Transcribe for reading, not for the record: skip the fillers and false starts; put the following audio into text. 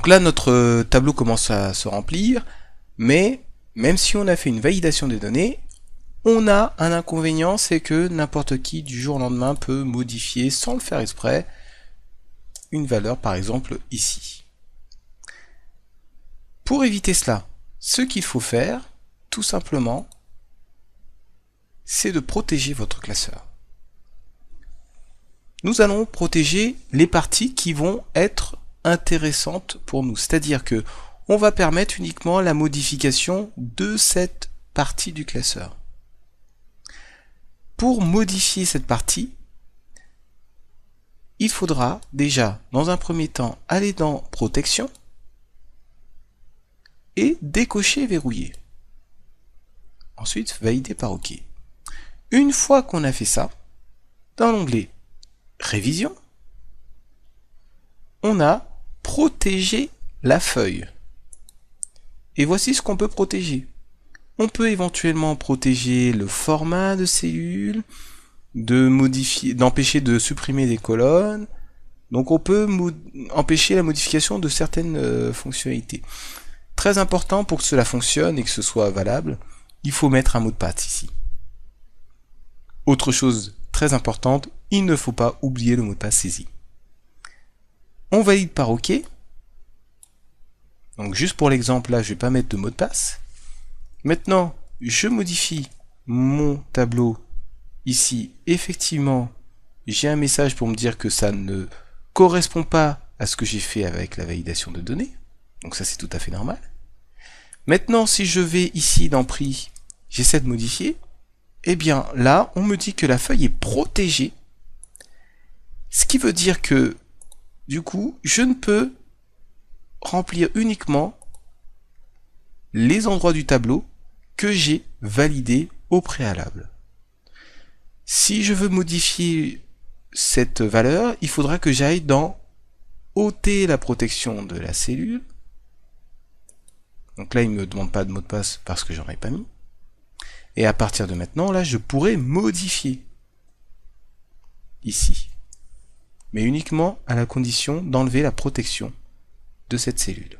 Donc là, notre tableau commence à se remplir, mais même si on a fait une validation des données, on a un inconvénient, c'est que n'importe qui du jour au lendemain peut modifier sans le faire exprès une valeur, par exemple ici. Pour éviter cela, ce qu'il faut faire, tout simplement, c'est de protéger votre classeur. Nous allons protéger les parties qui vont être intéressantes pour nous, c'est-à-dire que on va permettre uniquement la modification de cette partie du classeur. Pour modifier cette partie, il faudra déjà, dans un premier temps, aller dans Protection et décocher Verrouiller. Ensuite, valider par OK. Une fois qu'on a fait ça, dans l'onglet Révision, on a Protéger la feuille. Et voici ce qu'on peut protéger. On peut éventuellement protéger le format de cellule, d'empêcher de supprimer des colonnes. Donc on peut empêcher la modification de certaines fonctionnalités. Très important pour que cela fonctionne et que ce soit valable, il faut mettre un mot de passe ici. Autre chose très importante, il ne faut pas oublier le mot de passe saisi. On valide par OK. Donc juste pour l'exemple là, je ne vais pas mettre de mot de passe. Maintenant, je modifie mon tableau ici. Effectivement, j'ai un message pour me dire que ça ne correspond pas à ce que j'ai fait avec la validation de données. Donc ça, c'est tout à fait normal. Maintenant, si je vais ici dans Prix, j'essaie de modifier, eh bien là, on me dit que la feuille est protégée. Ce qui veut dire que, du coup, je ne peux remplir uniquement les endroits du tableau que j'ai validés au préalable. Si je veux modifier cette valeur, il faudra que j'aille dans ôter la protection de la cellule. Donc là, il ne me demande pas de mot de passe parce que j'en ai pas mis. Et à partir de maintenant, là, je pourrais modifier ici. Mais uniquement à la condition d'enlever la protection de cette cellule.